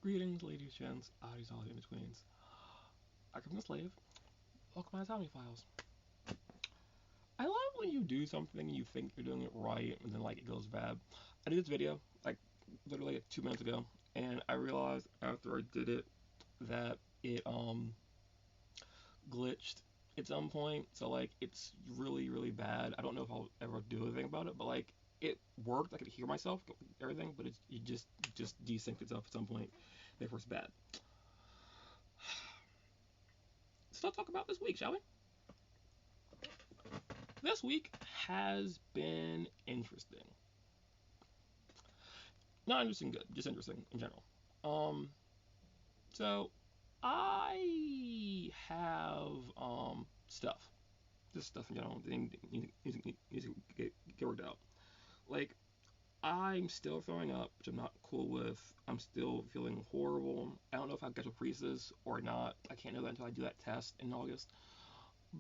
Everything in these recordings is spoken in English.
Greetings, ladies, gents, oddies, all in betweens. I'm CrimsonSlave. Welcome to my Insomnia Files. I love when you do something and you think you're doing it right, and then like it goes bad. I did this video like literally like 2 minutes ago, and I realized after I did it that it glitched at some point. So like it's really bad. I don't know if I'll ever do anything about it, but like it worked. I could hear myself, everything, but it just desynced itself at some point. Therefore, it's bad. So let's talk about this week, shall we? This week has been interesting. Not interesting good, just interesting in general. Um, so I have stuff, just stuff in general. Needs to get worked out. Like I'm still throwing up, which I'm not cool with. I'm still feeling horrible. I don't know if I'll get gastroparesis or not. I can't know that until I do that test in August.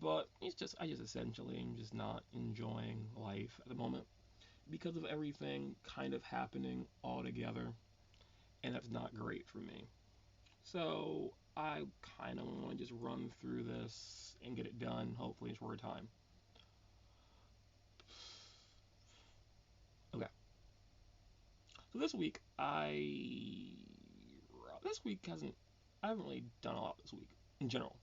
But I just essentially am just not enjoying life at the moment because of everything kind of happening all together, and that's not great for me. So I kind of want to just run through this and get it done, hopefully in short time. Okay. So this week hasn't I haven't really done a lot this week in general.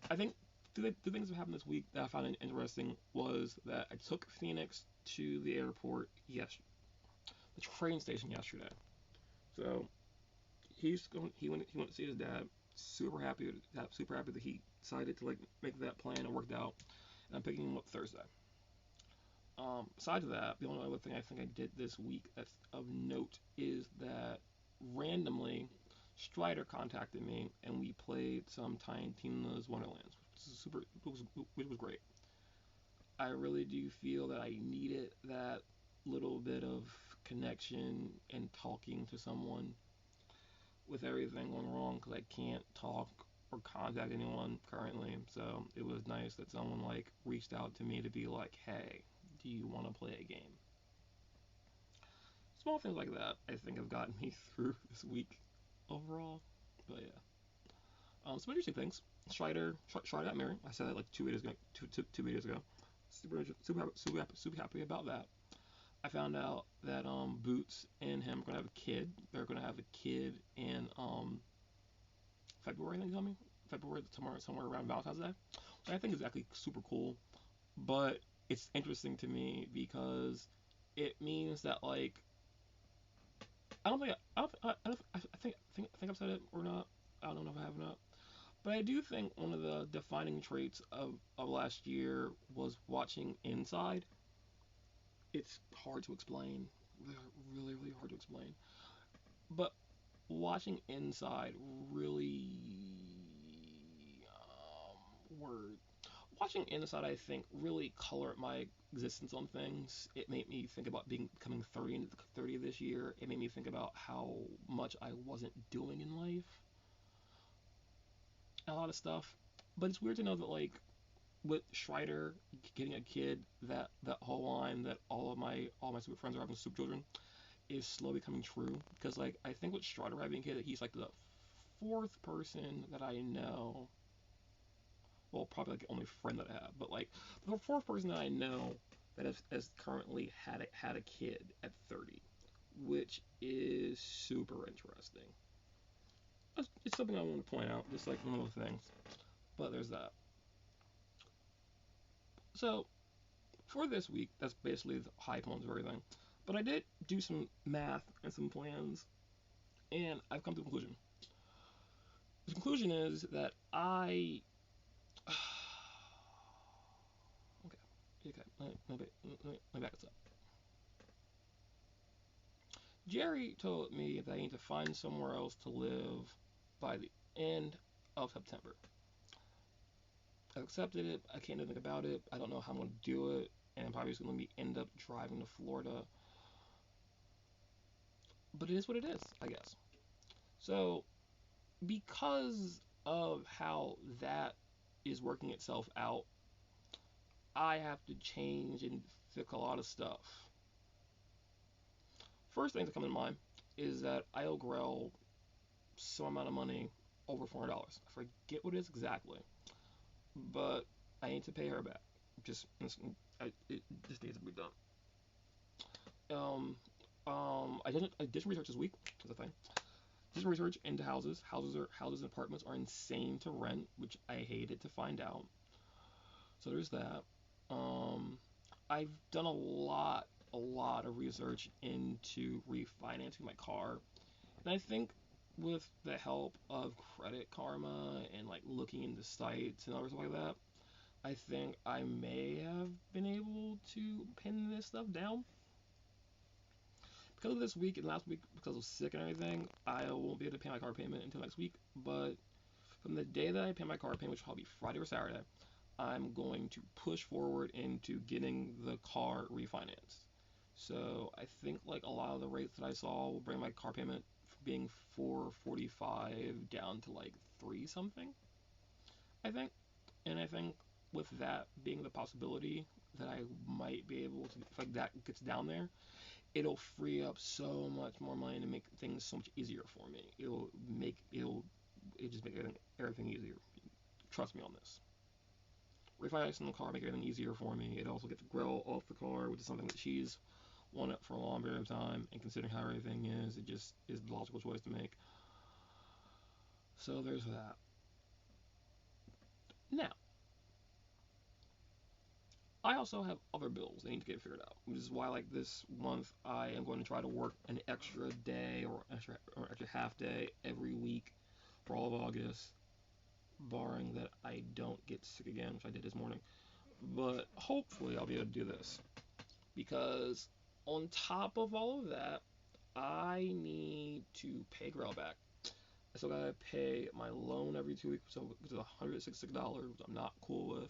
I think the things that happened this week that I found interesting was that I took Pheonix to the airport yesterday, the train station yesterday. So he went to see his dad. Super happy that he decided to like make that plan and worked out. And I'm picking him up Thursday. Besides that, the only other thing I think I did this week that's of note is that randomly Strider contacted me and we played some Tiny Tina's Wonderlands, which was great. I really do feel that I needed that little bit of connection and talking to someone with everything going wrong because I can't talk or contact anyone currently. So it was nice that someone like reached out to me to be like, "Hey, do you want to play a game?" Small things like that I think have gotten me through this week overall. But yeah, some interesting things. Strider got married. I said that like 2 videos ago. Two videos ago. Super happy about that. I found out that Boots and him are gonna have a kid. They're gonna have a kid in February. I think coming February somewhere around Valentine's Day, which I think is actually super cool. But it's interesting to me because it means that like I don't think I think I've said it or not. I don't know if I have or not. But I do think one of the defining traits of last year was watching Inside. It's hard to explain. Really hard to explain. But watching Inside really word. Watching Inside, I think, really colored my existence on things. It made me think about becoming 30 this year. It made me think about how much I wasn't doing in life. A lot of stuff. But it's weird to know that like with Strider getting a kid, that whole line that all my super friends are having super children is slowly coming true. Because like I think with Strider having a kid, he's like the fourth person that I know. Well, probably like the only friend that I have, but like the fourth person that I know that has currently had a kid at 30, which is super interesting. It's something I want to point out, just like one of those things. But there's that. So for this week, that's basically the high points of everything. But I did do some math and some plans, and I've come to a conclusion. The conclusion is that I. Okay, okay, let me back this up. Jerry told me that I need to find somewhere else to live by the end of September. I accepted it. I can't do anything about it. I don't know how I'm going to do it. And I'm probably just going to end up driving to Florida. But it is what it is, I guess. So, because of how that is working itself out, I have to change and fix a lot of stuff. First thing that comes to mind is that I owe Grell some amount of money over $400. I forget what it is exactly, but I need to pay her back. Just it just needs to be done. I did some research this week. That's a thing. Did some research into houses. Houses and apartments are insane to rent, which I hated to find out. So there's that. Um, I've done a lot of research into refinancing my car, and I think with the help of Credit Karma and like looking into sites and other stuff like that, I think I may have been able to pin this stuff down. Because of this week and last week, because I was sick and everything, I won't be able to pay my car payment until next week. But from the day that I pay my car payment, which will probably be Friday or Saturday, I'm going to push forward into getting the car refinanced. So I think like a lot of the rates that I saw will bring my car payment from being 445 down to like three something, I think. And I think with that being the possibility that I might be able to, if like that gets down there, it'll free up so much more money to make things so much easier for me. It just make everything easier. Trust me on this. Refinancing the car make everything easier for me. It also gets the grill off the car, which is something that she's wanted for a long period of time. And considering how everything is, it just is the logical choice to make. So there's that. Now, I also have other bills that need to get figured out, which is why like this month I am going to try to work an extra day or extra half day every week for all of August, barring that I don't get sick again, which I did this morning. But hopefully I'll be able to do this because on top of all of that, I need to pay Grail back. I still gotta pay my loan every 2 weeks, so which is $166, which I'm not cool with.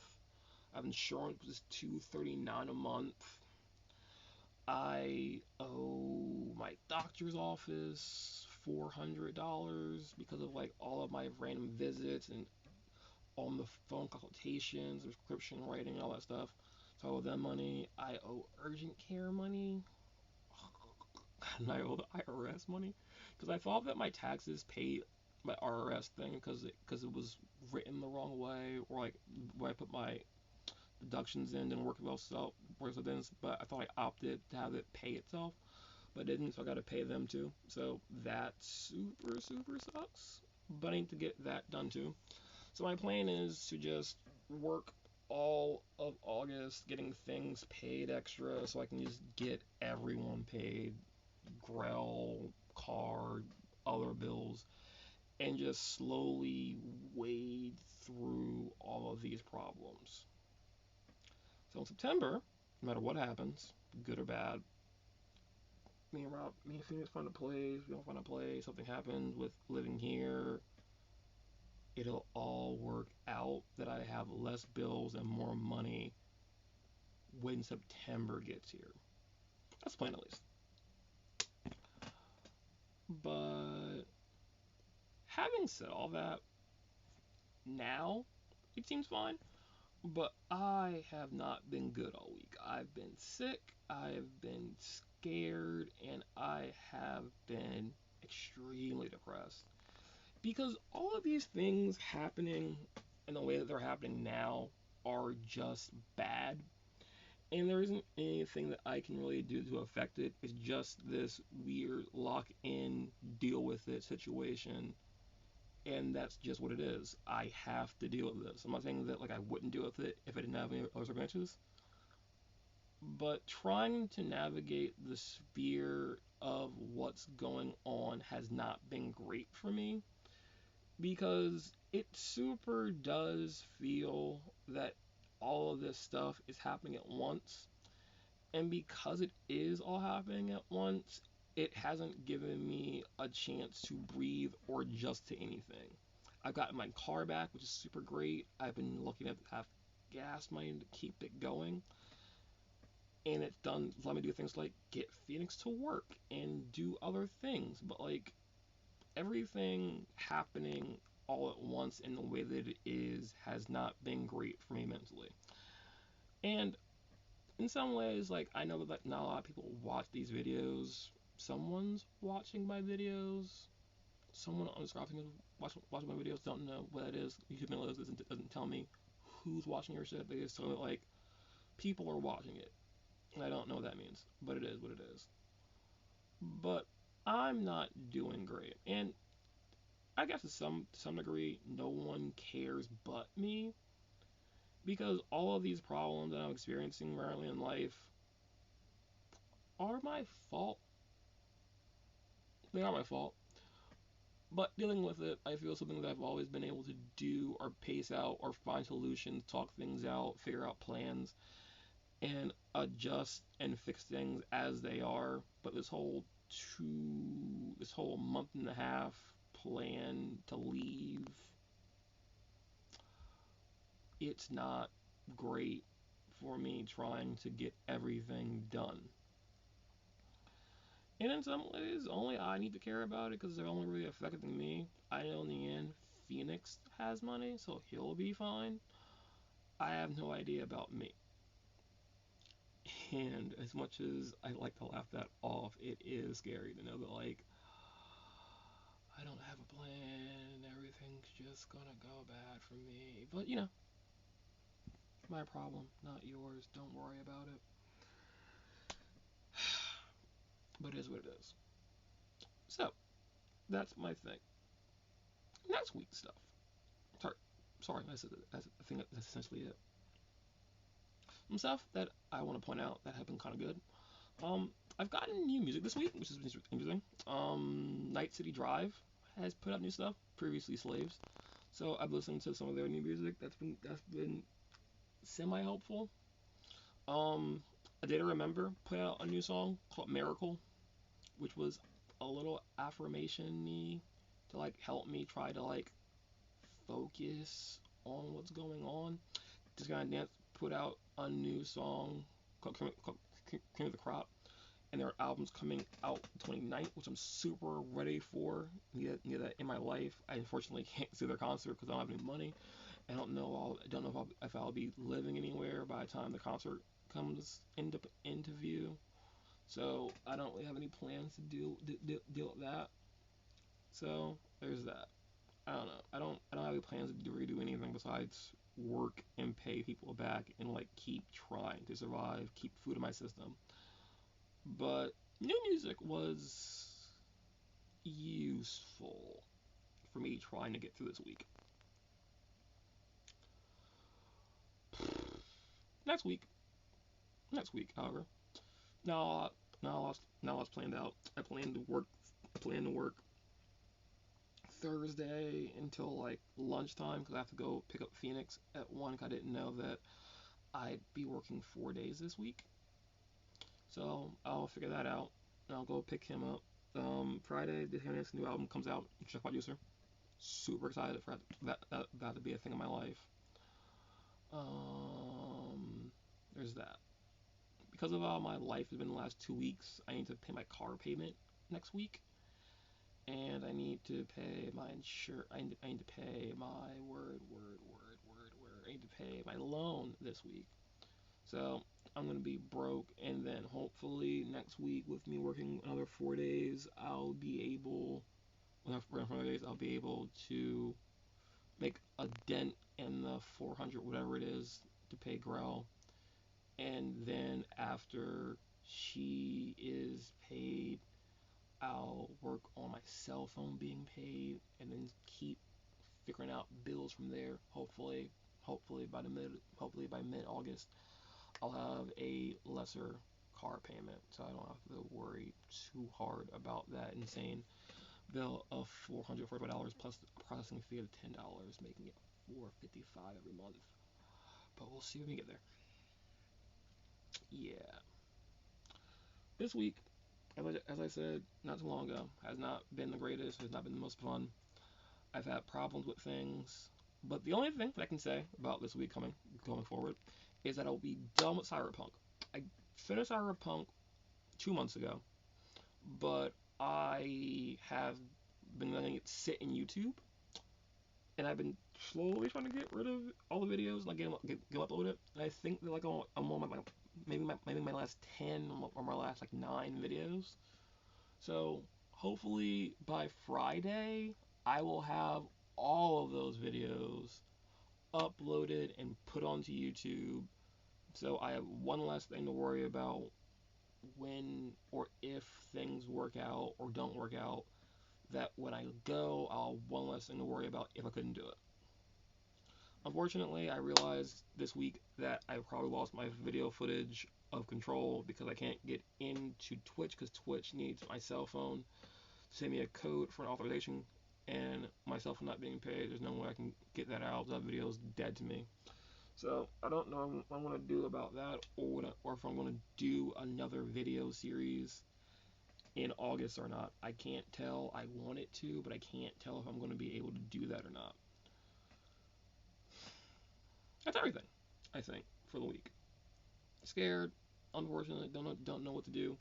I have insurance, which is $239 a month. I owe my doctor's office $400 because of like all of my random visits and on the phone consultations, prescription writing, and all that stuff. So I owe them money. I owe urgent care money. And I owe the IRS money because I thought that my taxes paid my IRS thing because it was written the wrong way, or like where I put my deductions in didn't work well, so works with this. But I thought I opted to have it pay itself, but it didn't, so I got to pay them too. So that super sucks. But I need to get that done too. So my plan is to just work all of August getting things paid extra so I can just get everyone paid. Grell, card, other bills, and just slowly wade through all of these problems. So in September, no matter what happens, good or bad, me and Pheonix find a place, we don't find a place, something happens with living here, it'll all work out that I have less bills and more money when September gets here. That's the plan at least. But having said all that, now it seems fine. But I have not been good all week. I've been sick, I've been scared, and I have been extremely depressed. Because all of these things happening in the way that they're happening now are just bad. And there isn't anything that I can really do to affect it. It's just this weird lock in, deal with it situation, and that's just what it is. I have to deal with this. I'm not saying that like I wouldn't deal with it if I didn't have any other circumstances, but trying to navigate the sphere of what's going on has not been great for me because it super does feel that all of this stuff is happening at once, and because it is all happening at once, it hasn't given me a chance to breathe or adjust to anything. I've gotten my car back, which is super great. I've been lucky enough to have gas money to keep it going. And it's done, let me do things like get Pheonix to work and do other things. But like everything happening all at once in the way that it is has not been great for me mentally. And in some ways, like I know that not a lot of people watch these videos. Someone's watching my videos. someone on the scrapbook watching my videos don't know what it is. YouTube analytics doesn't tell me who's watching your shit. They just tell me like people are watching it, and I don't know what that means, but it is what it is. But I'm not doing great, and I guess to some degree, no one cares but me because all of these problems that I'm experiencing currently in life are my fault. They are my fault. But dealing with it, I feel something that I've always been able to do or pace out or find solutions, talk things out, figure out plans, and adjust and fix things as they are. But this whole month and a half plan to leave, it's not great for me trying to get everything done. And in some ways, only I need to care about it because they're only really affecting me. I know in the end, Pheonix has money, so he'll be fine. I have no idea about me. And as much as I like to laugh that off, it is scary to know that, like, I don't have a plan and everything's just gonna go bad for me. But, my problem, not yours. Don't worry about it. But it is what it is. So, that's my thing. Next week's stuff. Sorry, I said that. I think that's essentially it. Some stuff that I want to point out that have been kind of good. Um, I've gotten new music this week, which is interesting. Night City Drive has put out new stuff. Previously Slaves. So I've listened to some of their new music. That's been semi helpful. A Day to Remember put out a new song called Miracle, which was a little affirmation-y to like help me try to like focus on what's going on. Just gonna dance put out a new song called Cream of the Crop, and their album's coming out the 29th, which I'm super ready for. Need that in my life. I unfortunately can't see their concert because I don't have any money. I don't know if I'll be living anywhere by the time the concert comes into view. So I don't really have any plans to deal with that. So there's that. I don't know. I don't have any plans to redo anything besides work and pay people back and like keep trying to survive, keep food in my system. But new music was useful for me trying to get through this week. Next week, however, now now it's planned out. I plan to work Thursday until like lunchtime because I have to go pick up Pheonix at 1. 'Cause I didn't know that I'd be working 4 days this week. So I'll figure that out. And I'll go pick him up. Friday, the Pheonix new album comes out. Check producer. Super excited for that to be a thing in my life. Um, there's that. Because of how my life has been the last 2 weeks, I need to pay my car payment next week, and I need to pay my insure. I need to pay my word. I need to pay my loan this week. So I'm gonna be broke, and then hopefully next week, with me working another 4 days, I'll be able. When I'm working 4 days, I'll be able to make a dent in the 400 whatever it is to pay Grell, and then after she is paid, I'll work on my cell phone being paid, and then keep figuring out bills from there. Hopefully by mid August, I'll have a lesser car payment, so I don't have to worry too hard about that insane bill of $445 plus a processing fee of $10, making it $455 every month. But we'll see when we get there. Yeah. This week, as I said not too long ago, has not been the greatest, has not been the most fun. I've had problems with things, but the only thing that I can say about this week going forward is that I'll be done with Cyberpunk. I finished Cyberpunk 2 months ago, but I have been letting it sit in YouTube, and I've been slowly trying to get rid of all the videos and like get uploaded. And I think that like I'm on maybe my last 10 or my last like 9 videos. So hopefully by Friday, I will have all of those videos uploaded and put onto YouTube. So I have one less thing to worry about when or if things work out or don't work out. That when I go, I'll have one less thing to worry about if I couldn't do it. Unfortunately, I realized this week that I probably lost my video footage of Control because I can't get into Twitch because Twitch needs my cell phone to send me a code for an authorization, and my cell phone not being paid, there's no way I can get that out. That video is dead to me. So I don't know what I'm going to do about that, or if I'm going to do another video series in August or not. I can't tell. I want it to, but I can't tell if I'm going to be able to do that or not. That's everything, I think, for the week. Scared, unfortunately, don't know what to do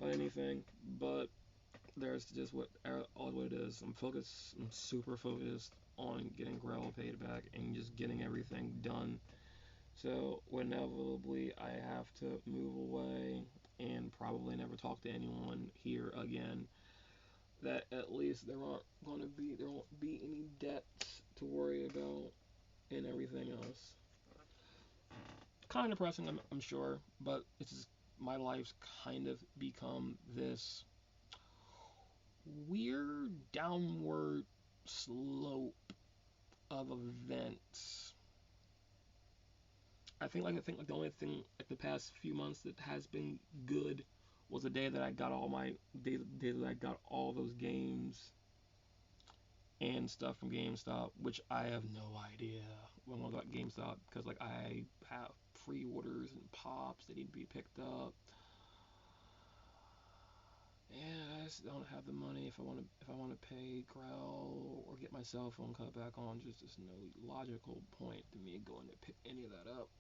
about anything, but there's just all what it is. I'm focused. I'm super focused on getting Grail paid back and just getting everything done. So inevitably, I have to move away and probably never talk to anyone here again. That at least there won't be any debts to worry about and everything else. Kind of depressing, I'm sure, but it's just, my life's kind of become this weird downward slope of events. I think the only thing like the past few months that has been good was the day that I got all those games and stuff from GameStop, which I have no idea when I got GameStop because like I have pre-orders and pops that need to be picked up. And I just don't have the money if I want to pay Grell or get my cell phone cut back on. Just there's no logical point to me going to pick any of that up.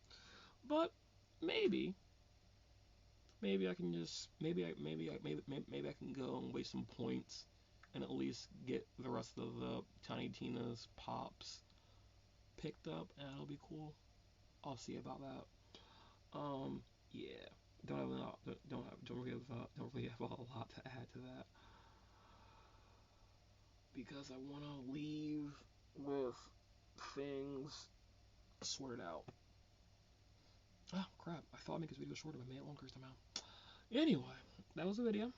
But maybe I can just maybe I can go and waste some points and at least get the rest of the Tiny Tina's pops picked up, and it'll be cool. I'll see about that. Yeah. Don't really have a lot to add to that because I want to leave with things sorted out. Oh crap! I thought I'd make this video shorter, but I made it longer somehow. Anyway, that was the video.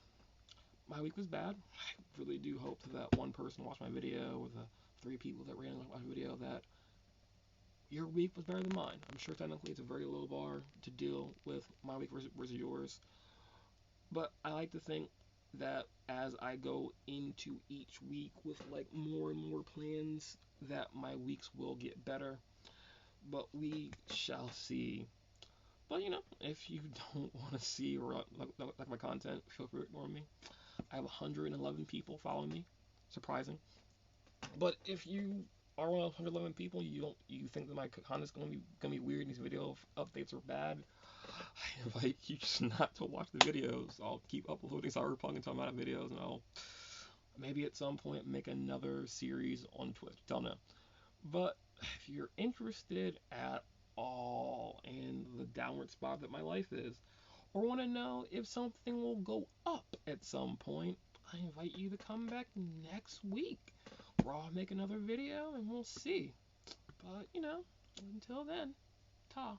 My week was bad. I really do hope that one person watched my video, or the 3 people that randomly watched my video, that your week was better than mine. I'm sure technically it's a very low bar to deal with my week versus yours. But I like to think that as I go into each week with like more and more plans, that my weeks will get better. But we shall see. But if you don't want to see or like my content, feel free to ignore me. I have 111 people following me. Surprising. But if you are one of 111 people, you think that my content's gonna be weird and these video updates are bad, I invite you just not to watch the videos. I'll keep uploading Cyberpunk until I'm out of videos, and I'll maybe at some point make another series on Twitch. Don't know. But if you're interested at all in the downward spiral that my life is, or want to know if something will go up at some point, I invite you to come back next week where I'll make another video and we'll see. But, until then, ta.